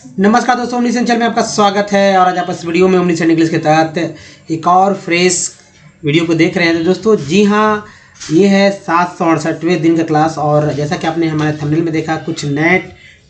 नमस्कार दोस्तों, omni channel में आपका स्वागत है। और आज आप इस वीडियो में ओमनी इंग्लिश के तहत एक और फ्रेश वीडियो को देख रहे हैं। तो दोस्तों जी हाँ, ये है 768वें दिन का क्लास। और जैसा कि आपने हमारे थंबनेल में देखा, कुछ नए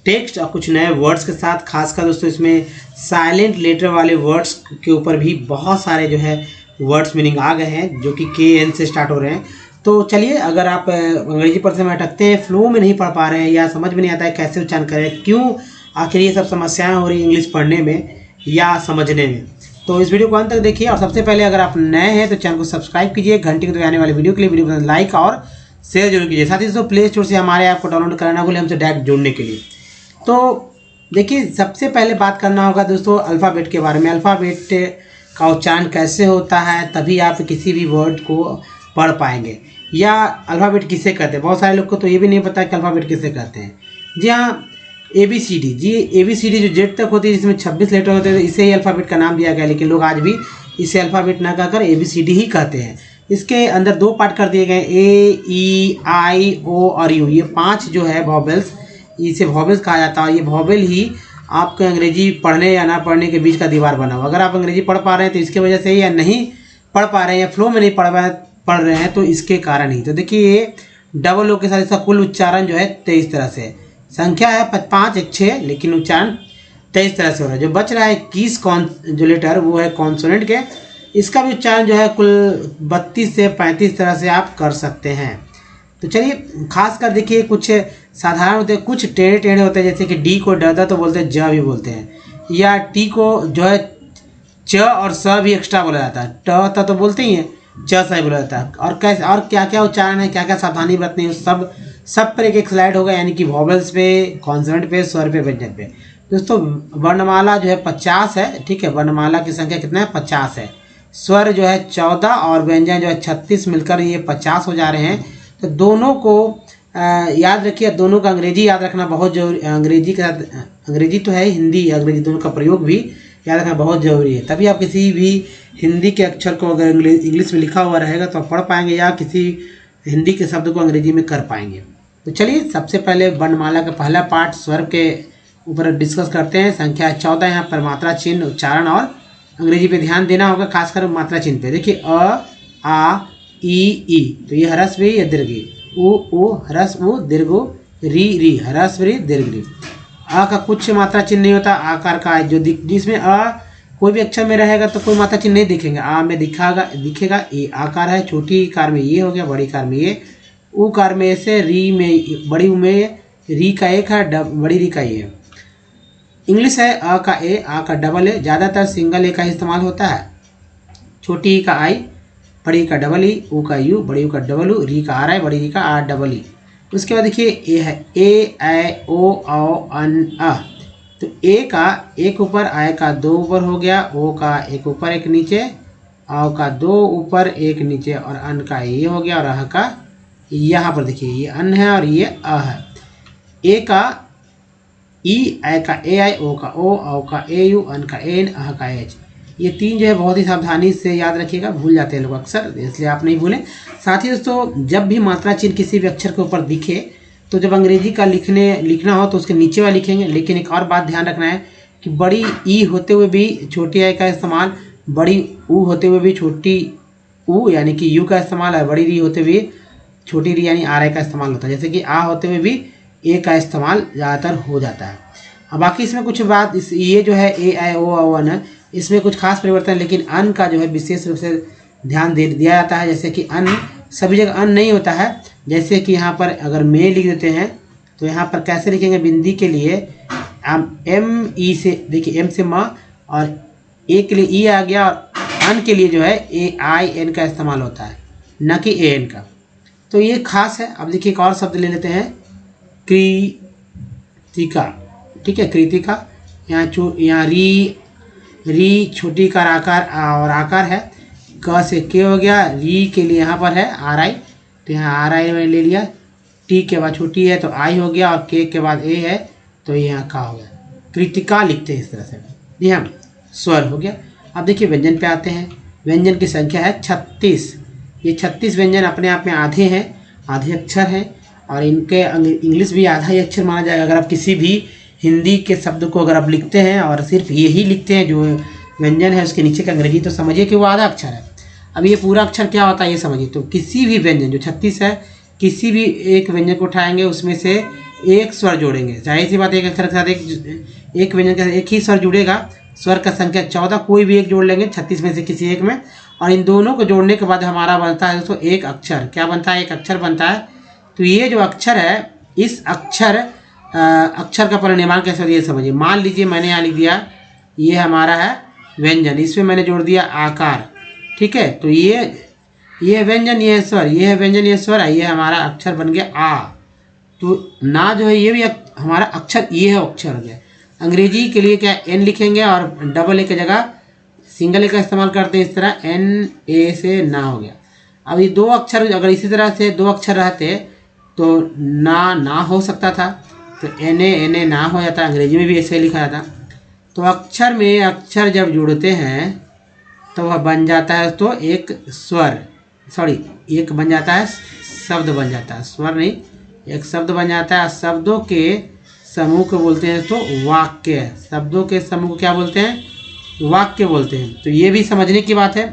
टेक्स्ट और कुछ नए वर्ड्स के साथ, खासकर दोस्तों इसमें साइलेंट लेटर वाले वर्ड्स के ऊपर भी बहुत सारे जो है वर्ड्स मीनिंग आ गए हैं, जो कि KN से स्टार्ट हो रहे हैं। तो चलिए, अगर आप अंग्रेजी पढ़ते में अटकते हैं, फ्लो में नहीं पढ़ पा रहे हैं या समझ में नहीं आता है कैसे उच्चारण करें, क्यों आखिर ये सब समस्याएं हो रही हैं इंग्लिश पढ़ने में या समझने में, तो इस वीडियो को अंत तक देखिए। और सबसे पहले अगर आप नए हैं तो चैनल को सब्सक्राइब कीजिए, घंटे को आने वाले वीडियो के लिए वीडियो को लाइक और शेयर जरूर कीजिए। साथ ही दोस्तों प्ले स्टोर से हमारे ऐप को डाउनलोड करना भूलें हमसे डायरेक्ट जुड़ने के लिए। तो देखिए, सबसे पहले बात करना होगा दोस्तों अल्फ़ाबेट के बारे में। अल्फ़ाबेट का उच्चारण कैसे होता है, तभी आप किसी भी वर्ड को पढ़ पाएंगे। या अल्फ़ाबेट किसे कहते हैं, बहुत सारे लोग को तो ये भी नहीं पता कि अल्फ़ाबेट किसे कहते हैं। जी हाँ, ABCD जी, ABCD जो जेड तक होती है, जिसमें 26 लेटर होते हैं, तो इसे ही अल्फ़ाबेट का नाम दिया गया। लेकिन लोग आज भी इसे अल्फ़ाबेट ना कहकर ABCD ही कहते हैं। इसके अंदर दो पार्ट कर दिए गए, A, E, I, O और U। ये 5 जो है वॉवेल्स, इसे वॉवेल्स कहा जाता है। और ये वॉवेल ही आपके अंग्रेजी पढ़ने या ना पढ़ने के बीच का दीवार बना हुआ। अगर आप अंग्रेजी पढ़ पा रहे हैं तो इसके वजह से, या नहीं पढ़ पा रहे हैं या फ्लो में नहीं पढ़ रहे हैं तो इसके कारण ही। तो देखिए, ये डबल ओ के साथ इसका कुल उच्चारण जो है 23 तरह से, संख्या है 5 1 6, लेकिन उच्चारण 23 तरह से हो रहा है। जो बच रहा है 21 जो लेटर, वो है कॉन्सोनेंट के। इसका भी उच्चारण जो है कुल 32 से 35 तरह से आप कर सकते हैं। तो चलिए, खास कर देखिए, कुछ साधारण होते हैं, कुछ टेढ़े टेढ़े होते हैं। जैसे कि डी को ड तो बोलते हैं, ज भी बोलते हैं। या टी को जो है च और स भी एक्स्ट्रा बोला जाता है। ट तो बोलते ही हैं, च सा ही बोला जाता है। और कैसे और क्या क्या उच्चारण है, क्या क्या सावधानी बरतनी है, सब पर एक स्लाइड होगा। यानी कि वॉवेल्स पे, कॉन्सोनेंट पे, स्वर पे, व्यंजन पे। दोस्तों वर्णमाला जो है 50 है, ठीक है। वर्णमाला की संख्या कितना है, 50 है। स्वर जो है 14 और व्यंजन जो है 36, मिलकर ये 50 हो जा रहे हैं। तो दोनों को याद रखिए। दोनों का अंग्रेजी याद रखना बहुत जरूरी। अंग्रेजी के साथ, अंग्रेजी तो है, हिंदी अंग्रेजी दोनों का प्रयोग भी याद रखना बहुत ज़रूरी है। तभी आप किसी भी हिंदी के अक्षर को अगर इंग्लिश में लिखा हुआ रहेगा तो आप पढ़ पाएंगे, या किसी हिंदी के शब्द को अंग्रेजी में कर पाएंगे। तो चलिए, सबसे पहले वर्णमाला का पहला पार्ट स्वर के ऊपर डिस्कस करते हैं। संख्या 14 यहाँ पर मात्रा चिन्ह, उच्चारण और अंग्रेजी पे ध्यान देना होगा, खासकर मात्रा चिन्ह पे। देखिए, अ, आ, ई, तो ये ह्रस्व इ, ये दीर्घ इ। उ ह्रस्व उ, दीर्घ उ, री ह्रस्व री, दीर्घ री। अ का कुछ मात्रा चिन्ह नहीं होता। आकार का जो जिसमें अ कोई भी अक्षर में रहेगा तो कोई मात्रा चिन्ह नहीं दिखेंगे। आ में दिखेगा ये आकार है। छोटी कार में ये हो गया, बड़ी कार में ये। ऊ कार में ऐसे, री में, बड़ी ऊ में री का एक है, बड़ी री का ये है। इंग्लिश है अ का ए, आ का डबल ए। ज़्यादातर सिंगल ए का इस्तेमाल होता है। छोटी ई का आई, बड़ी का डबल ई, ऊ का यू, बड़ी ऊ का डबल ऊ, री का आर आई, बड़ी री का आर डबल ई। उसके बाद देखिए, ए है ए, ऐ, ओ, औ, अन, अ। तो ए का एक ऊपर, आय का 2 ऊपर हो गया, ओ का एक ऊपर एक नीचे, औ का 2 ऊपर एक नीचे, और अन का ये हो गया, और अह का यहाँ पर देखिए ये अन है और ये अ है। ए का ई, ऐ का ए आई, ओ का ओ, औ का ए यू, अन का एन, अह का एच। ये 3 जो है बहुत ही सावधानी से याद रखिएगा, भूल जाते हैं लोग अक्सर, इसलिए आप नहीं भूलें। साथ ही दोस्तों, जब भी मात्रा चिन्ह किसी भी अक्षर के ऊपर दिखे, तो जब अंग्रेजी का लिखना हो तो उसके नीचे वाला लिखेंगे। लेकिन एक और बात ध्यान रखना है कि बड़ी ई होते हुए भी छोटी आई का इस्तेमाल, बड़ी ऊ होते हुए भी छोटी ऊ यानी कि यू का इस्तेमाल है, बड़ी री होते हुए छोटी री यानी आर आई का इस्तेमाल होता है। जैसे कि आ होते हुए भी ए का इस्तेमाल ज़्यादातर हो जाता है। अब बाकी इसमें कुछ बात, ये जो है ए, ऐ, ओ, औ, अन, इसमें कुछ खास परिवर्तन है। लेकिन अन का जो है विशेष रूप से ध्यान दिया जाता है। जैसे कि अन सभी जगह अन नहीं होता है। जैसे कि यहाँ पर अगर में लिख देते हैं तो यहाँ पर कैसे लिखेंगे, बिंदी के लिए एम ई से, देखिए एम से म, और ए के लिए ई आ गया, और अन के लिए जो है ए आई एन का इस्तेमाल होता है, न कि ए एन का। तो ये खास है। अब देखिए, एक और शब्द ले लेते हैं, कृतिका। ठीक है, कृतिका। यहाँ री छोटी कार आकार और आकार है। क से के हो गया, री के लिए यहाँ पर है आर आई, तो यहाँ आर आई मैंने ले लिया। टी के बाद छोटी है तो आई हो गया, और के बाद ए है तो ये यहाँ का हो गया। कृतिका लिखते हैं इस तरह से। जी हाँ, स्वर हो गया। अब देखिए व्यंजन पे आते हैं। व्यंजन की संख्या है 36। ये 36 व्यंजन अपने आप में आधे हैं, आधे अक्षर हैं, और इनके इंग्लिश भी आधा ही अक्षर माना जाएगा। अगर आप किसी भी हिंदी के शब्द को अगर आप लिखते हैं और सिर्फ यही लिखते हैं जो व्यंजन है उसके नीचे का अंग्रेजी, तो समझिए कि वो आधा अक्षर है। अब ये पूरा अक्षर क्या होता है ये समझिए। तो किसी भी व्यंजन जो 36 है, किसी भी एक व्यंजन को उठाएंगे उसमें से एक स्वर जोड़ेंगे। जाहिर सी बात है एक अक्षर के साथ एक व्यंजन के साथ एक ही स्वर जुड़ेगा। स्वर का संख्या 14, कोई भी एक जोड़ लेंगे 36 में से किसी एक में, और इन दोनों को जोड़ने के बाद हमारा बनता है दोस्तों एक अक्षर। क्या बनता है? एक अक्षर बनता है। तो ये जो अक्षर है, इस अक्षर का परिनिर्माण कैसे होता है ये समझिए। मान लीजिए मैंने यहाँ लिख दिया ये हमारा है व्यंजन, इसमें मैंने जोड़ दिया आकार, ठीक है। तो ये व्यंजन, ये स्वर, ये है व्यंजन, ये स्वर है, ये हमारा अक्षर बन गया आ। तो ना जो है ये भी हमारा अक्षर, ये है अक्षर हो गया। अंग्रेजी के लिए क्या एन लिखेंगे और डबल ए की जगह सिंगल ए का इस्तेमाल करते हैं, इस तरह एन ए से ना हो गया। अब ये दो अक्षर अगर इसी तरह से दो अक्षर रहते तो ना हो सकता था, तो एन ए ना हो जाता। अंग्रेजी में भी ऐसे लिखा जाता। तो अक्षर में अक्षर जब जुड़ते हैं तो वह बन जाता है तो एक स्वर, सॉरी एक बन जाता है शब्द बन जाता है, स्वर नहीं, एक शब्द बन जाता है। शब्दों के समूह को बोलते हैं तो वाक्य। शब्दों के समूह को क्या बोलते हैं? वाक्य बोलते हैं। तो ये भी समझने की बात है।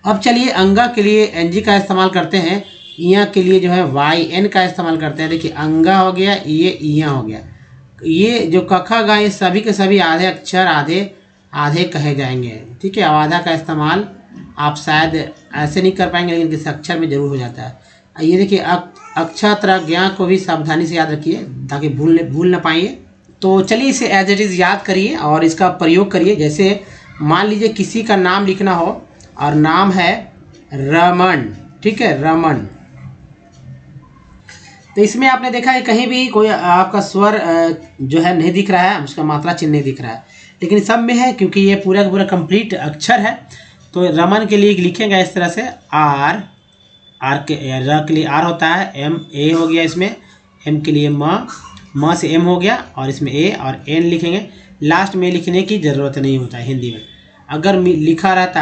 अब चलिए अंगा के लिए एनजी का इस्तेमाल करते हैं, इया के लिए जो है वाई एन का इस्तेमाल करते हैं। देखिए अंगा हो गया, ये इया हो गया। ये जो कखा गा ये सभी के सभी आधे अक्षर आधे कहे जाएंगे, ठीक है। आधा का इस्तेमाल आप शायद ऐसे नहीं कर पाएंगे लेकिन किसी अक्षर में जरूर हो जाता है। ये देखिए अक्षर ज्ञा को भी सावधानी से याद रखिए ताकि भूल ना पाइए। तो चलिए इसे एज इट इज़ याद करिए और इसका प्रयोग करिए। जैसे मान लीजिए किसी का नाम लिखना हो और नाम है रमन, ठीक है, रमन। तो इसमें आपने देखा है कहीं भी कोई आपका स्वर जो है नहीं दिख रहा है, उसका मात्रा चिन्ह नहीं दिख रहा है, लेकिन सब में है क्योंकि ये पूरा का पूरा कंप्लीट अक्षर है। तो रमन के लिए लिखेंगे इस तरह से आर के र के लिए आर होता है, एम ए हो गया, इसमें एम के लिए म से एम हो गया और इसमें ए और एन लिखेंगे। लास्ट में लिखने की ज़रूरत नहीं होता है हिंदी में। अगर लिखा रहता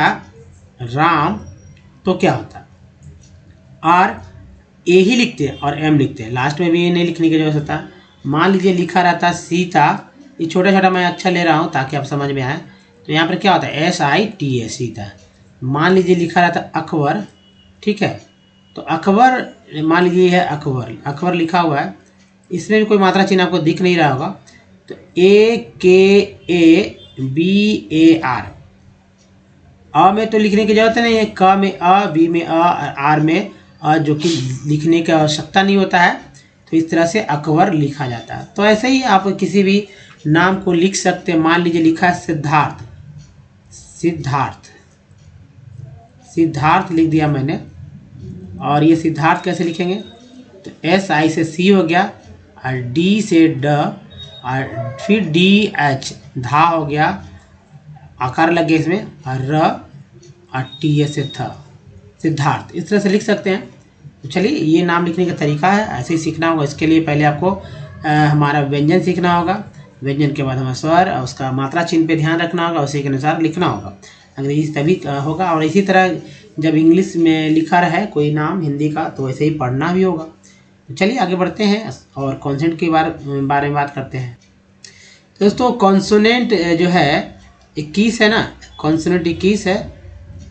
राम तो क्या होता, आर ए ही लिखते हैं और एम लिखते हैं, लास्ट में भी ए नहीं लिखने की जरूरत होता। मान लीजिए लिखा रहता सीता, ये छोटा छोटा मैं अक्षर ले रहा हूँ ताकि आप समझ में आए। तो यहाँ पर क्या होता है SITA सीता। मान लीजिए लिखा रहता अकबर, ठीक है, तो अकबर मान लीजिए है अकबर लिखा हुआ है, इसमें भी कोई मात्रा चिन्ह आपको दिख नहीं रहा होगा। तो AKABAR, अ में तो लिखने की जरूरत नहीं है, क में अ, बी में अ, आर में अ, जो कि लिखने की आवश्यकता नहीं होता है। तो इस तरह से अकबर लिखा जाता है। तो ऐसे ही आप किसी भी नाम को लिख सकते हैं। मान लीजिए लिखा है सिद्धार्थ लिख दिया मैंने। और ये सिद्धार्थ कैसे लिखेंगे? तो SI से C हो गया और D से ड और फिर DH धा हो गया, आकार लग गया इसमें, और र और TS से थ, सिद्धार्थ। इस तरह से लिख सकते हैं। तो चलिए ये नाम लिखने का तरीका है, ऐसे ही सीखना होगा। इसके लिए पहले आपको हमारा व्यंजन सीखना होगा, व्यंजन के बाद हमारा स्वर और उसका मात्रा चिन्ह पे ध्यान रखना होगा, उसी के अनुसार लिखना होगा। अंग्रेजी तभी होगा। और इसी तरह जब इंग्लिश में लिखा रहे कोई नाम हिंदी का तो वैसे ही पढ़ना भी होगा। तो चलिए आगे बढ़ते हैं और कॉन्सोनेंट के बारे में बात करते हैं। दोस्तों कॉन्सोनेंट जो है 21 है ना, कॉन्सोनेंट 21 है,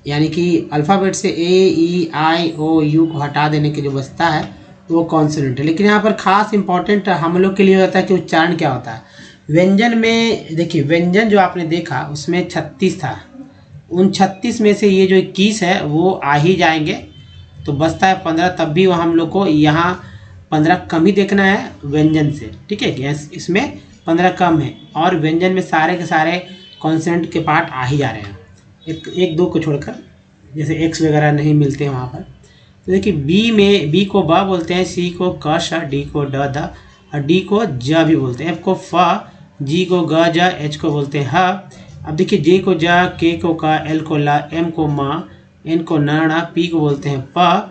यानी कि अल्फ़ाबेट से AEIOU को हटा देने के जो बचता है वो कॉन्सोनेंट है। लेकिन यहाँ पर खास इंपॉर्टेंट हम लोग के लिए होता है कि उच्चारण क्या होता है। व्यंजन में देखिए, व्यंजन जो आपने देखा उसमें 36 था, उन 36 में से ये जो 21 है वो आ ही जाएंगे, तो बचता है 15। तब भी वो हम लोग को यहाँ 15 कम ही देखना है व्यंजन से, ठीक है। इसमें 15 कम है और व्यंजन में सारे के सारे कॉन्सोनेंट के पार्ट आ ही जा रहे हैं, एक दो को छोड़कर, जैसे एक्स वगैरह नहीं मिलते हैं वहाँ पर। तो देखिए बी को ब बोलते हैं, सी को क श, डी को ड द और डी को ज भी बोलते हैं, एफ को फ, जी को ग ज, एच को बोलते हैं ह। अब देखिए जे को ज, के को क, एल को ल, एम को म, एन को न, पी को बोलते हैं प,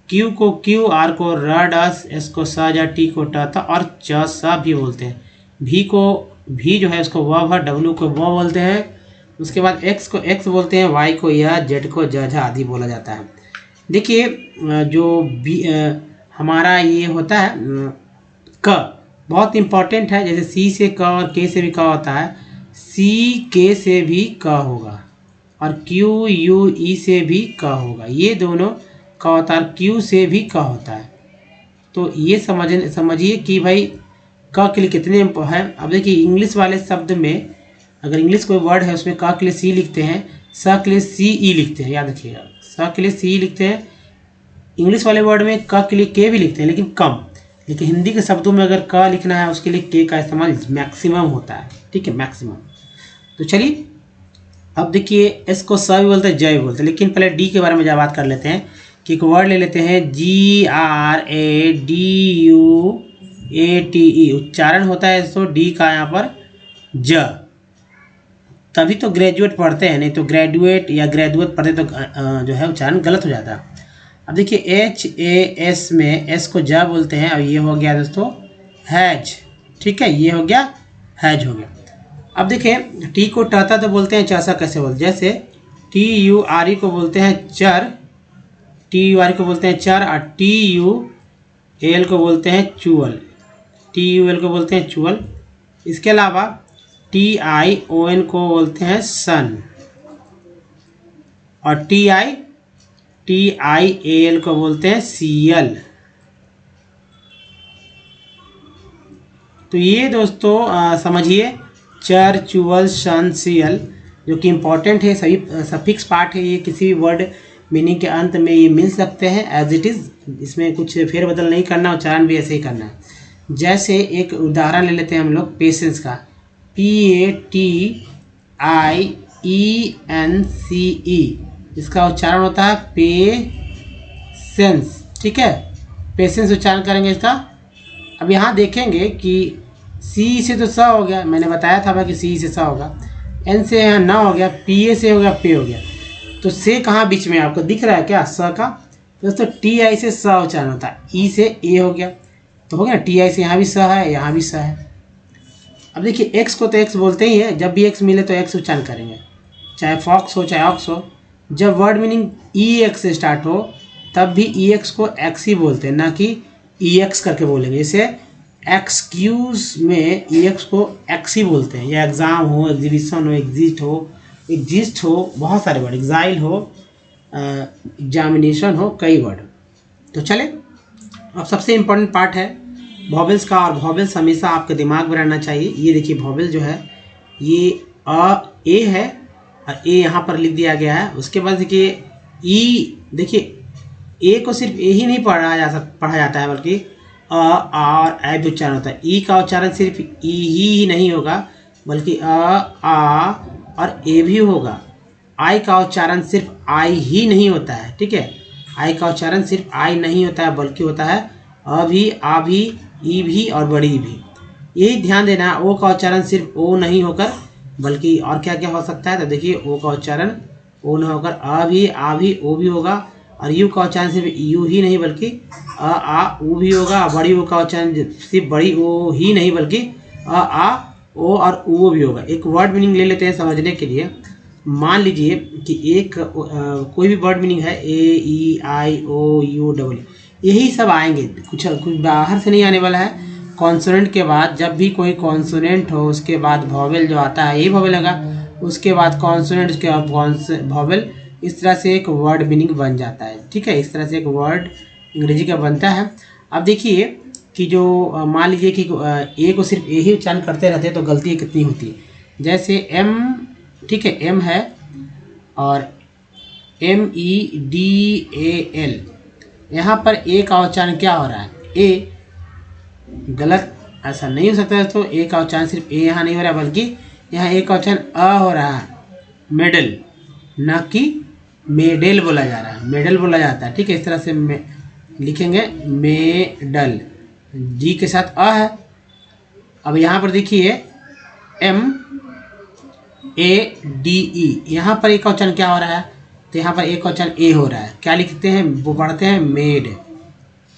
क्यू को क्यू, आर को र ड, एस को स ज, टी को ट थ और च स भी बोलते हैं। भी को भी जो है उसको व भ, डब्ल्यू को व बोलते हैं। उसके बाद एक्स को एक्स बोलते हैं, वाई को या, जेड को ज झ आदि बोला जाता है। देखिए जो बी हमारा ये होता है क, बहुत इंपॉर्टेंट है। जैसे सी से क और के से भी क होता है, सी के से भी क होगा, और क्यू यू ई से भी क होगा, ये दोनों क होता है, क्यू से भी क होता है। तो ये समझिए कि भाई क के लिए कितने हैं। अब देखिए इंग्लिश वाले शब्द में अगर इंग्लिश कोई वर्ड है उसमें क के लिए सी लिखते हैं, स के लिए सी ई लिखते हैं, याद रखिएगा, स के लिए सी लिखते हैं। इंग्लिश वाले वर्ड में क के लिए के भी लिखते हैं लेकिन कम, लेकिन हिंदी के शब्दों में अगर क लिखना है उसके लिए के का इस्तेमाल मैक्सिमम होता है, ठीक है, मैक्सिमम। तो चलिए अब देखिए एस को स भी बोलते हैं, जय बोलते हैं, लेकिन पहले डी के बारे में जब बात कर लेते हैं कि एक वर्ड ले लेते हैं GRADUATE, उच्चारण होता है तो डी का यहाँ पर ज, तभी तो ग्रेजुएट पढ़ते हैं, नहीं तो ग्रेजुएट या ग्रेजुएट पढ़ते तो जो है उच्चारण गलत हो जाता है। अब देखिए HAS में एस को ज बोलते हैं, और ये हो गया दोस्तों हैज, ठीक है, ये हो गया हैज हो गया। अब देखें टी को टाता तो बोलते हैं, चासा कैसे बोलते हैं, जैसे TURE को बोलते हैं चर, TURE को बोलते हैं चर, और TUAL को बोलते हैं चुअल, TUL को बोलते हैं चुअल। इसके अलावा TION को बोलते हैं सन, और TIAL को बोलते हैं सीएल। तो ये दोस्तों समझिए चर, चुअल, सन, सीएल जो कि इम्पॉर्टेंट है, सभी सफिक्स पार्ट है, ये किसी भी वर्ड मीनिंग के अंत में ये मिल सकते हैं एज इट इज़, इसमें कुछ फेरबदल नहीं करना, उच्चारण भी ऐसे ही करना है। जैसे एक उदाहरण ले लेते हैं हम लोग पेशेंस का, PATIENCE, इसका उच्चारण होता है पेशेंस, ठीक है, पेशेंस उच्चारण करेंगे इसका। अब यहाँ देखेंगे कि सी से तो स हो गया, मैंने बताया था कि सी से स होगा, एन से यहाँ न हो गया, PA से हो गया, पे हो गया, तो से कहाँ बीच में आपको दिख रहा है क्या, स का, दोस्तों TI से स उच्चारण होता है, ई से ए हो गया, तो हो गया ना, TI से यहाँ भी स है, यहाँ भी स है। अब देखिए एक्स को तो एक्स बोलते ही है, जब भी एक्स मिले तो एक्स उच्चारण करेंगे, चाहे फॉक्स हो चाहे ऑक्स हो। जब वर्ड मीनिंग EX से स्टार्ट हो तब भी EX को एक्स ही बोलते हैं, ना कि EX करके बोलेंगे। जैसे एक्सक्यूज में EX को एक्स ही बोलते हैं, या एग्ज़ाम हो, एग्जीबिशन हो, एग्जिस्ट हो, बहुत सारे वर्ड, एग्जाइल हो, एग्जामिनेशन हो, कई वर्ड। तो चले अब सबसे इम्पोर्टेंट पार्ट है वॉवेल्स का, और वॉवेल्स हमेशा आपके दिमाग में रहना चाहिए। ये देखिए वॉवेल जो है ये ए है, और ए यहाँ पर लिख दिया गया है। उसके बाद देखिए ई, देखिए ए को सिर्फ ए ही नहीं पढ़ा जाता है, बल्कि और ए भी उच्चारण होता है। ई का उच्चारण सिर्फ ई ही नहीं होगा, बल्कि आ और ए भी होगा। आई का उच्चारण सिर्फ आई ही नहीं होता है, ठीक है, आई का उच्चारण सिर्फ आई नहीं होता है, बल्कि होता है अ भी, आ भी, ई भी और बड़ी भी। यही ध्यान देना, ओ का उच्चारण सिर्फ ओ नहीं होकर बल्कि और क्या क्या हो सकता है, तो देखिए ओ का उच्चारण ओ न होकर अ भी, आ भी, ओ भी होगा, और यू का उच्चारण सिर्फ यू ही नहीं बल्कि अ, आ, ऊ भी होगा। बड़ी ओ का उच्चारण सिर्फ बड़ी ओ ही नहीं बल्कि अ, आ, ओ और ऊ भी होगा। एक वर्ड मीनिंग ले लेते हैं समझने के लिए। मान लीजिए कि एक कोई भी वर्ड मीनिंग है, AEIOU, यही सब आएंगे, कुछ बाहर से नहीं आने वाला है। कॉन्सोनेंट के बाद जब भी कोई कॉन्सोनेंट हो उसके बाद वॉवेल जो आता है यही वॉवेल लगा, उसके बाद कॉन्सोनेंट, उसके बाद वॉवेल, इस तरह से एक वर्ड मीनिंग बन जाता है, ठीक है, इस तरह से एक वर्ड अंग्रेजी का बनता है। अब देखिए कि जो मान लीजिए कि ए को सिर्फ ए ही उच्चारण करते रहते हैं तो गलती कितनी होती है। जैसे एम, ठीक है, एम है और MEDAL, यहाँ पर ए का उच्चारण क्या हो रहा है, ए, गलत, ऐसा नहीं हो सकता। तो ए का उच्चारण सिर्फ ए यहाँ नहीं हो रहा है, बल्कि यहाँ ए का उच्चारण अ हो रहा है, मेडल, ना कि मेडल बोला जा रहा है, मेडल बोला जाता है, ठीक है, इस तरह से लिखेंगे मेडल, जी के साथ अ है। अब यहाँ पर देखिए MADE, यहाँ पर ए का उच्चारण क्या हो रहा है, तो यहाँ पर ए का उच्चारण ए हो रहा है, क्या लिखते हैं, वो पढ़ते हैं मेड,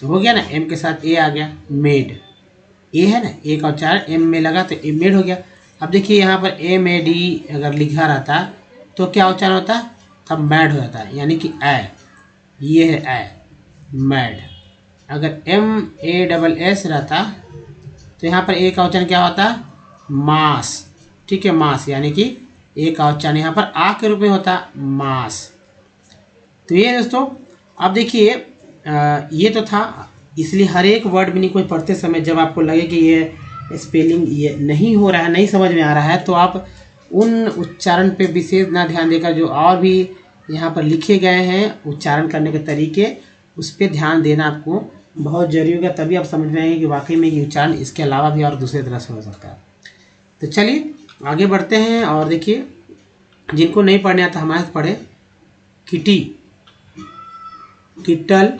तो हो गया ना, एम के साथ ए आ गया, मेड, ए है ना, ए का उच्चारण एम में लगा तो ए मेड हो गया। अब देखिए यहाँ पर MAD अगर लिखा रहता तो क्या उच्चारण होता, तब मैड हो जाता है, यानी कि ए, ये है ए, मैड। अगर MASS रहता तो यहाँ पर ए का उच्चारण क्या होता है? मास। ठीक है, मास, यानी कि ए का उच्चारण यहाँ पर आ के रूप में होता है मास। तो ये दोस्तों अब देखिए ये तो था, इसलिए हर एक वर्ड मीनिंग को पढ़ते समय जब आपको लगे कि ये स्पेलिंग ये नहीं हो रहा है, नहीं समझ में आ रहा है, तो आप उन उच्चारण पे विशेष ना ध्यान देकर जो और भी यहाँ पर लिखे गए हैं उच्चारण करने के तरीके, उस पर ध्यान देना आपको बहुत जरूरी होगा। तभी आप समझ में आएंगे कि वाकई में ये उच्चारण इसके अलावा भी और दूसरे तरह से हो सकता है। तो चलिए आगे बढ़ते हैं और देखिए, जिनको नहीं पढ़ने आता हमारे से पढ़े। किटी, किटल,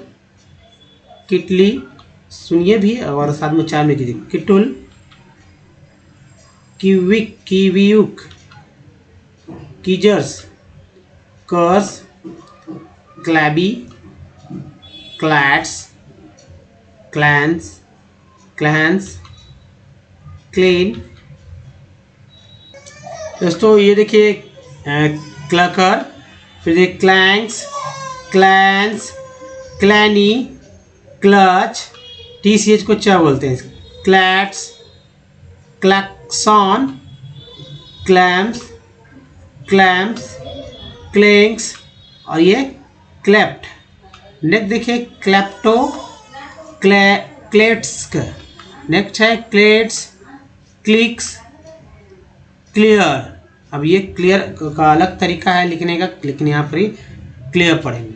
किटली, सुनिए भी और साथ में उच्चारण में कीजिए। किटुल, किविक, किवियुक, कीजर्स, कर्स, क्लैबी, क्लैट्स, क्लैंस, क्लैंस, क्लेन। दोस्तों ये देखिए क्लकर, फिर देखिए क्लैंक्स, क्लैंस, क्लैनी, क्लच, TCH को क्या बोलते हैं? क्लैट्स, क्लैक्सॉन, क्लैम्स, क्लैम्प्स, क्लेंक्स और ये क्लेप्ट। नेक्स्ट देखिए क्लेप्टो, क्लेट्स्क, नेक्स्ट है क्लेट्स, क्लिक्स, क्लियर। अब ये क्लियर का अलग तरीका है लिखने का, लेकिन यहाँ पर ही क्लियर पढ़ेंगे।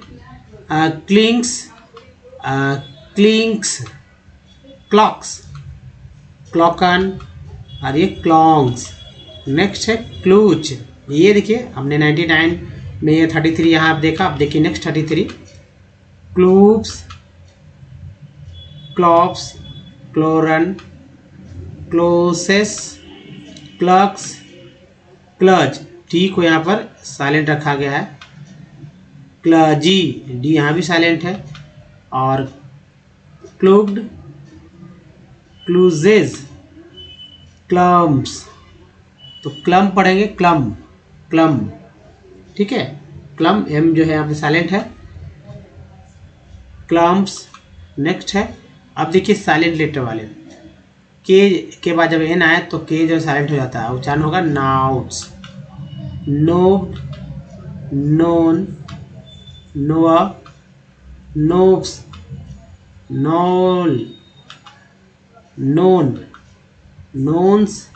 क्लिंक्स, क्लिंक्स, क्लॉक्स, क्लॉकन और ये क्लॉन्ग्स। नेक्स्ट है क्लूच। ये देखिए हमने 99 में ये 33 यहाँ आप देखा, अब देखिए नेक्स्ट 33। क्लूप्स, क्लॉप्स, क्लोरन, क्लोसेस, क्लक्स, क्लच। टी को यहाँ पर साइलेंट रखा गया है। क्लजी, डी यहाँ भी साइलेंट है। और क्लूब्ड, क्लूजेज, क्लम्स। तो क्लम पढ़ेंगे, क्लम, क्लम। ठीक है, क्लम, एम जो है यहाँ पे साइलेंट है। क्लम्स। नेक्स्ट है, अब देखिए साइलेंट लेटर वाले, के बाद जब एन आए तो के जो साइलेंट हो जाता है, उच्चारण होगा नाउट्स। नोब्ड, नोन, नोआ, knobs, knoll, known, knowns,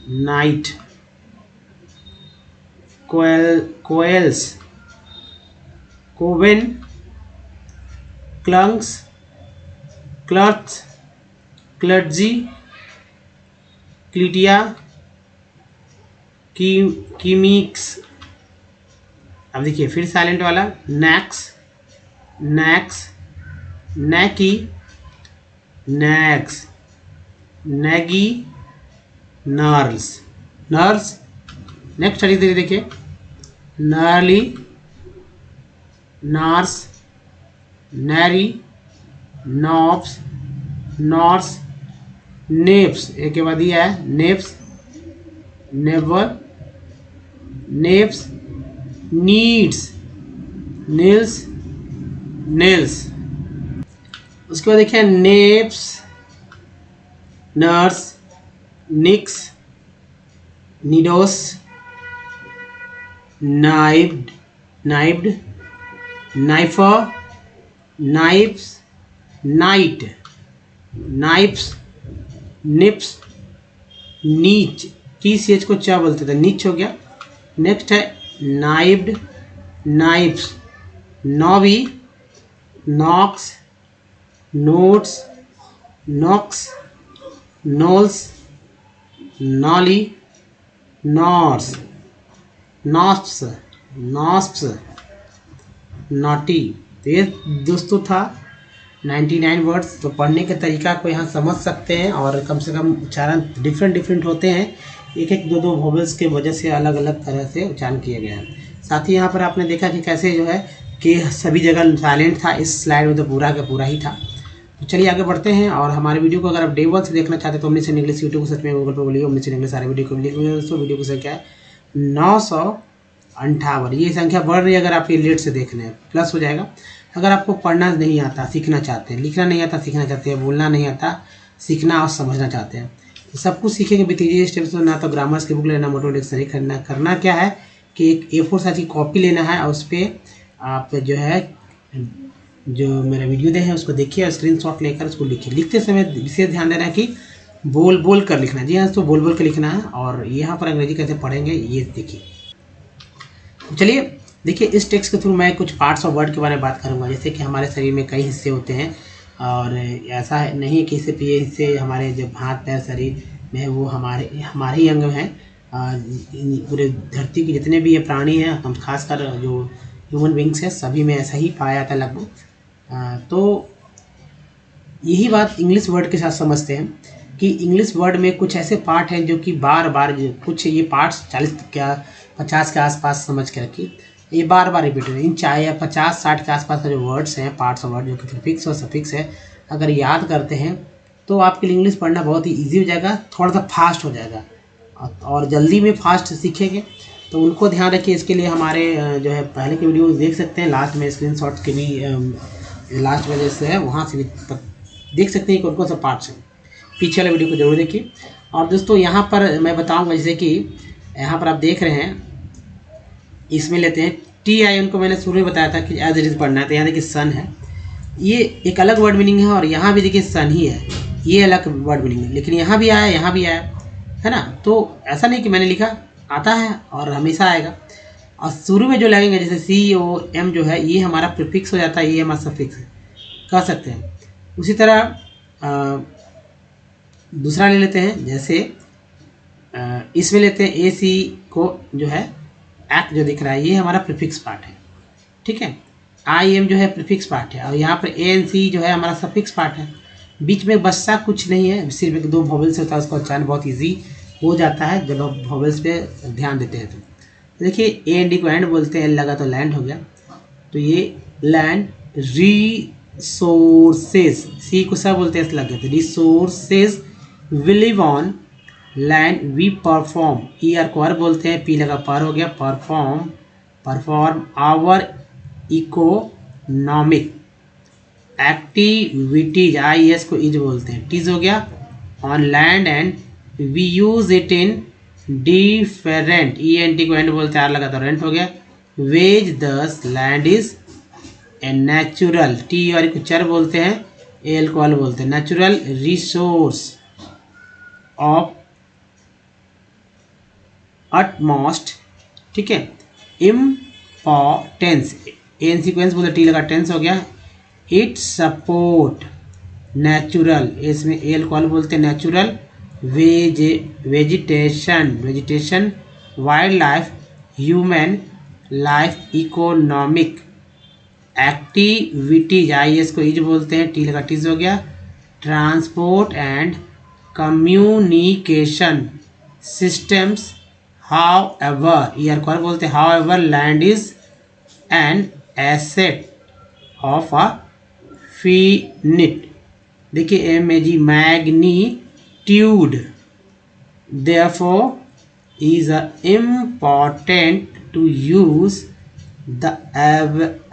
knight, कोएल्स, कोवेन, क्लंक्स, क्लर्क्स, क्लर्जी, क्लिटिया, कीमिक्स। अब देखिए फिर साइलेंट वाला, knacks, knacks, knacky, knacks, knaggy, knurls, nurse. Next धीरे धीरे देखिए, नर्ली, नार्स, नैरी, नॉप्स, नॉर्स, नेप्स। एक के बाद ये है knaps, never, knaps, kneads, kneels, knells. उसके बाद देखिए नेप्स, नर्स, निक्स, निडोस, knived, knived, knifer, knifes, knight, knifes, nips, नीच। TCH को क्या बोलते थे? नीच हो गया। नेक्स्ट है knived, knifes, knobby, knocks, knots, knocks, knolls, knolly, knars, नॉस्प्स, नॉस्प्स, नॉटी। तो ये दोस्तों था 99 वर्ड्स। तो पढ़ने के तरीका को यहाँ समझ सकते हैं और कम से कम उच्चारण डिफरेंट होते हैं, एक एक दो वोवेल्स के वजह से अलग अलग तरह से उच्चारण किए गए हैं। साथ ही यहाँ पर आपने देखा कि कैसे जो है कि सभी जगह साइलेंट था, इस स्लाइड में तो पूरा का पूरा ही था। तो चलिए आगे बढ़ते हैं। और हमारे वीडियो को अगर आप डे 1 से देखना चाहते हैं तो ओमनीसेंट इंग्लिश यूट्यूब को सच में गूगल पर बोलिए ओमनीसेंट इंग्लिश, सारे वीडियो को लिख लीजिए दोस्तों। वीडियो की संख्या है 958। ये संख्या बढ़ रही है, अगर आप ये लेट से देख रहे हैं प्लस हो जाएगा। अगर आपको पढ़ना नहीं आता, सीखना चाहते हैं, लिखना नहीं आता, सीखना चाहते हैं, बोलना नहीं आता, सीखना और समझना चाहते हैं। तो सब कुछ सीखेंगे विथ इजी स्टेप्स। ना तो ग्रामर्स की बुक लेना, मोटो डिक्शनरी खरीदना, करना क्या है कि एक A4 साइज की कॉपी लेना है और उस पर आप जो है जो मेरा वीडियो दे है उसको देखिए और स्क्रीनशॉट लेकर उसको लिखिए। लिखते समय विशेष ध्यान देना है कि बोल बोल कर लिखना है। जी हाँ, तो बोल बोल कर लिखना है। और यहाँ पर अंग्रेजी कैसे पढ़ेंगे ये देखिए। चलिए देखिए, इस टेक्स्ट के थ्रू मैं कुछ पार्ट्स ऑफ वर्ड के बारे में बात करूँगा। जैसे कि हमारे शरीर में कई हिस्से होते हैं और ऐसा नहीं कि सिर्फ ये हिस्से हमारे जब हाथ पैर शरीर में वो हमारे ही अंग हैं। पूरे धरती के जितने भी ये प्राणी हैं, हम खासकर जो ह्यूमन बींग्स हैं, सभी में ऐसा ही पाया जाता है लगभग। तो यही बात इंग्लिश वर्ड के साथ समझते हैं कि इंग्लिश वर्ड में कुछ ऐसे पार्ट हैं जो कि बार बार कुछ ये पार्ट्स 50 के आसपास समझ के रखिए, ये बार बार रिपीट हो रहे हैं। इन 50-60 के आसपास का जो वर्ड्स हैं, पार्ट्स ऑफ वर्ड जो कि प्रीफिक्स और सफिक्स है, अगर याद करते हैं तो आपके लिए इंग्लिश पढ़ना बहुत ही ईजी हो जाएगा, थोड़ा सा फास्ट हो जाएगा और जल्दी में फास्ट सीखेंगे। तो उनको ध्यान रखिए। इसके लिए हमारे जो है पहले के वीडियो देख सकते हैं, लास्ट में स्क्रीनशॉट के भी लास्ट वजह से है, वहाँ से भी देख सकते हैं कौन कौन सा पार्ट्स हैं। पीछे वाले वीडियो को जरूर देखिए। और दोस्तों यहाँ पर मैं बताऊँगा, जैसे कि यहाँ पर आप देख रहे हैं, इसमें लेते हैं TI, उनको मैंने शुरू में बताया था कि एज इट इज़ पढ़ना है। तो यहाँ देखिए सन है, ये एक अलग वर्ड मीनिंग है और यहाँ भी देखिए सन ही है, ये अलग वर्ड मीनिंग है, लेकिन यहाँ भी आया, यहाँ भी आया है ना। तो ऐसा नहीं कि मैंने लिखा, आता है और हमेशा आएगा। और शुरू में जो लगेंगे जैसे COM जो है, ये हमारा प्रीफिक्स हो जाता है, ये हमारा सफिक्स है, कह सकते हैं। उसी तरह दूसरा ले लेते हैं, जैसे इसमें लेते हैं AC को जो है एक्ट जो दिख रहा है, ये हमारा प्रीफिक्स पार्ट है, ठीक है। IM जो है प्रीफिक्स पार्ट है और यहाँ पर ANC जो है हमारा सफिक्स पार्ट है। बीच में बच्चा कुछ नहीं है, सिर्फ एक दो वॉवेल्स होता है, उसको उच्चारण बहुत ईजी हो जाता है जब आप वॉवेल्स पे ध्यान देते हैं। तो देखिए AND को एंड बोलते हैं, L लगा तो लैंड हो गया। तो ये लैंड, रिसोर्सेज, C को सब बोलते हैं, ऐसे लग गया। तो resources will live on land, we perform, ER को R बोलते हैं, P लगा पर हो गया, perform our economic activities, IS को इज बोलते हैं, टीज हो गया, on land and we use it in different, ENT को एंड बोलते हैं, R लगा तो रेंट हो गया। वेज दस land is a natural, TR को चर बोलते हैं, AL को अल बोलते हैं, नेचुरल रिसोर्स ऑफ अटमोस्ट, ठीक है, इम्पॉर्टेंस, एन सीक्वेंस बोलते, T लगा टेंस हो गया। इट सपोर्ट नेचुरल, इसमें एल कॉल बोलते हैं, natural vegetation, wild life, human life, economic activities, IS को इज बोलते हैं, T लगा टीज हो गया। Transport and communication systems, however, ER को बोलते हैं, however land is an asset of a finite, देखिए MAG magnitude, therefore is important to use the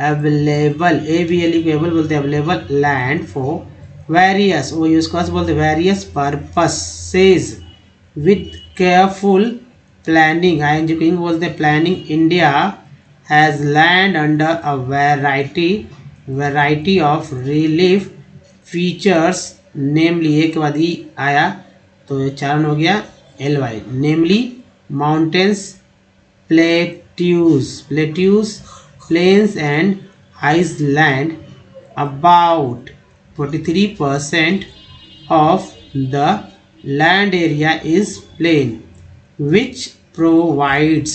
available, AVLE को able बोलते हैं, available land for various, वो यूज कस बोलते हैं, various purposes with careful planning, ING को इंग बोलते हैं, planning. India has land under a variety of relief features, namely, एक के बाद ई आया तो ये चारण हो गया, LY, namely mountains, plateaus, plains and highland. About 43% of the land area is plain, which provides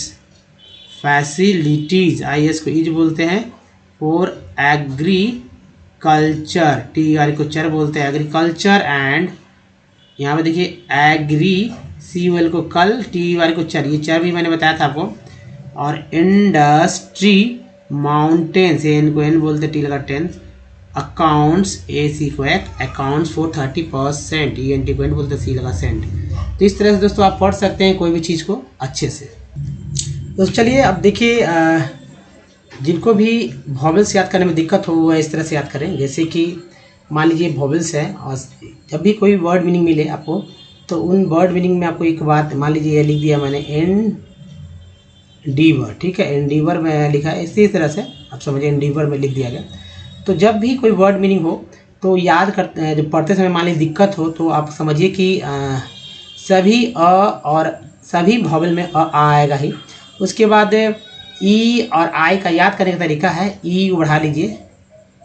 facilities, IS को इज बोलते हैं, for agriculture, TR को चर बोलते हैं, एग्रीकल्चर एंड, यहाँ पे देखिए एग्री, COL को कल, TR को चर, ये चर भी मैंने बताया था आपको। और इंडस्ट्री, माउंटेन्स, एन को एन बोलते हैं, T लगा टेंथ, अकाउंट्स, AC को अकाउंट्स फॉर 30%, ENT को एन बोलते हैं, C लगा सेंट। तो इस तरह से दोस्तों आप पढ़ सकते हैं कोई भी चीज़ को अच्छे से। तो चलिए अब देखिए, जिनको भी वॉवेल्स याद करने में दिक्कत हो वह इस तरह से याद करें। जैसे कि मान लीजिए वॉवेल्स है, और जब भी कोई वर्ड मीनिंग मिले आपको तो उन वर्ड मीनिंग में आपको एक बात, मान लीजिए ये लिख दिया मैंने एंडीवर, ठीक है, एंडीवर में लिखा है, इसी तरह से आप समझिए एंडीवर में लिख दिया गया। तो जब भी कोई वर्ड मीनिंग हो तो याद करते, जब पढ़ते समय मान लीजिए दिक्कत हो तो आप समझिए कि सभी अ और सभी वॉवेल में आ आएगा ही। उसके बाद ई और आई का याद करने का तरीका है, ई बढ़ा लीजिए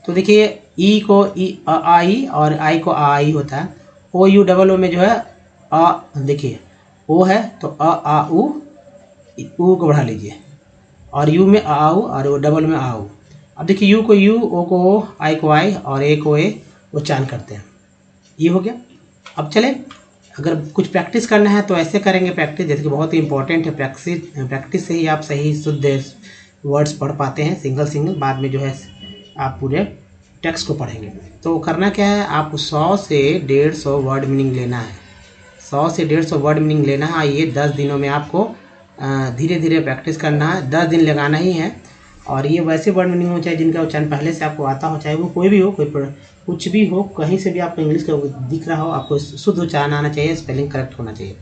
तो देखिए ई को ई आई और आई को आई होता है। ओ यू डबल ओ में जो है अ, देखिए ओ है तो आ ऊ को बढ़ा लीजिए, और यू में आऊ और वो डबल में आऊ। अब देखिए यू को यू, ओ को ओ, आई को आई और ए को ए उच्चारण करते हैं। ये हो गया। अब चले, अगर कुछ प्रैक्टिस करना है तो ऐसे करेंगे प्रैक्टिस, जैसे कि बहुत ही इंपॉर्टेंट है प्रैक्टिस से ही आप सही शुद्ध वर्ड्स पढ़ पाते हैं सिंगल, बाद में जो है आप पूरे टेक्स्ट को पढ़ेंगे। तो करना क्या है, आपको 100 से 150 वर्ड मीनिंग लेना है, 100 से 150 वर्ड मीनिंग लेना है। ये 10 दिनों में आपको धीरे धीरे प्रैक्टिस करना है, 10 दिन लगाना ही है। और ये वैसे वर्ड मीनिंग हो चाहे जिनका उच्चारण पहले से आपको आता हो, चाहे वो कोई भी हो, कुछ भी हो, कहीं से भी आपको इंग्लिश का दिख रहा हो, आपको शुद्ध उच्चारण आना चाहिए, स्पेलिंग करेक्ट होना चाहिए।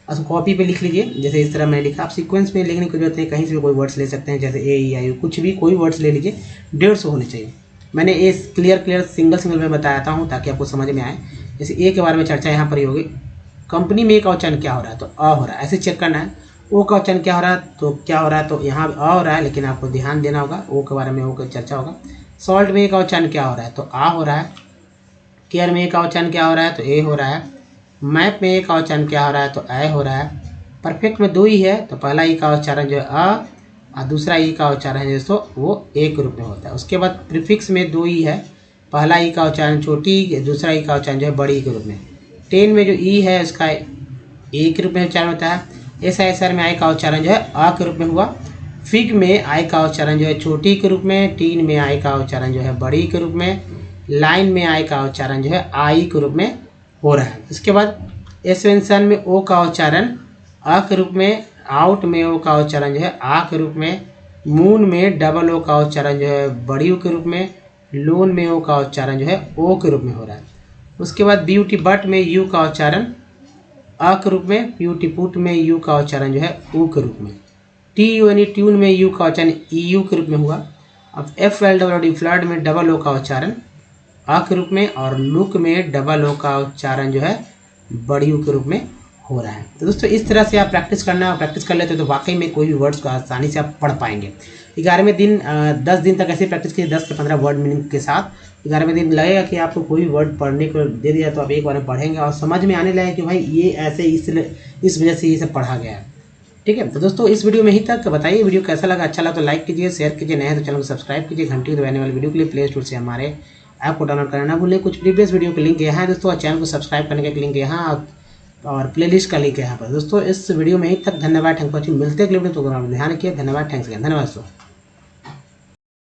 अब कॉपी पे लिख लीजिए, जैसे इस तरह मैंने लिखा। आप सीक्वेंस में लिखने की जरूरत नहीं, कहीं से भी कोई वर्ड्स ले सकते हैं, जैसे ए ई आई, कुछ भी कोई वर्ड्स ले लीजिए, 150 होने चाहिए। मैंने ये क्लियर सिंगल में बताता हूँ ताकि आपको समझ में आए। जैसे ए के बारे में चर्चा यहाँ पर ही होगी, कंपनी में ए का उच्चारण क्या हो रहा है, तो अ हो रहा है, ऐसे चेक करना है। ओ का उच्चारण क्या हो रहा है, तो क्या हो रहा है, तो यहाँ अ हो रहा है, लेकिन आपको ध्यान देना होगा, ओ के बारे में ओ का चर्चा होगा। सॉल्ट में ए का उच्चारण क्या हो रहा है, तो आ हो रहा है। केयर में ए का उच्चारण क्या हो रहा है, तो ए हो रहा है। मैप में ए का उच्चारण क्या हो रहा है, तो ए हो रहा है। परफेक्ट में 2 ही है, तो पहला ई का उच्चारण जो है अ और दूसरा ई का उच्चारण है दोस्तों वो ए के रूप में होता है। उसके बाद प्रीफिक्स में 2 ई है, पहला ई का उच्चारण छोटी, दूसरा ई का उच्चारण जो है बड़ी के रूप में। 10 में जो ई है उसका ए के रूप में उच्चारण होता है। SISR में आई का उच्चारण जो है आ के रूप में हुआ। फिग में आई का उच्चारण जो है छोटी के रूप में। टीन में आई का उच्चारण जो है बड़ी के रूप में। लाइन में आई का उच्चारण जो है आई के रूप में हो रहा है। इसके बाद एस्वेंसन में ओ का उच्चारण अ के रूप में। आउट में ओ का उच्चारण जो है आ के रूप में। मून में डबल ओ का उच्चारण जो है बड़ी ओ के रूप में। लोन में ओ का उच्चारण जो है ओ के रूप में हो रहा है। उसके बाद ब्यूटी बट में यू का उच्चारण अ के रूप में। ब्यूटी पुट में यू का उच्चारण जो है ऊ के रूप में। TUNE ट्यून में यू का उच्चारण EU के रूप में हुआ। अब FLWD फ्लड में डबल ओ का उच्चारण अ के रूप में, और लुक में डबल ओ का उच्चारण जो है बड़ी ओ के रूप में हो रहा है। तो दोस्तों इस तरह से आप प्रैक्टिस करना, प्रैक्टिस कर लेते हो तो वाकई में कोई भी वर्ड्स को आसानी से आप पढ़ पाएंगे। 11वें दिन 10 दिन तक ऐसे प्रैक्टिस कीजिए, 10 से 15 वर्ड मीनिंग के साथ। 11वें दिन लगेगा कि आपको कोई भी वर्ड पढ़ने को दे दिया तो आप एक बार में पढ़ेंगे और समझ में आने लगेगा कि भाई ये ऐसे इस वजह से ये सब पढ़ा गया है। ठीक है, तो दोस्तों इस वीडियो में ही तक। बताइए वीडियो कैसा लगा, अच्छा लगा तो लाइक कीजिए, शेयर कीजिए, नए हैं तो चैनल को सब्सक्राइब कीजिए। घंटी दबाने वाले वीडियो के लिए प्ले स्टोर से हमारे ऐप को डाउनलोड करना ना भूलें। कुछ प्रीवियस वीडियो के लिंक यहाँ है दोस्तों, और चैनल को सब्सक्राइब करने का लिंक यहाँ और प्लेलिस्ट का लिंक है यहाँ पर। दोस्तों इस वीडियो में ही तक, धन्यवाद, थैंक यू। मिलते हैं अगले वीडियो, तो ध्यान रखिए, धन्यवाद, थैंक्स अगेन, धन्यवाद दोस्तों।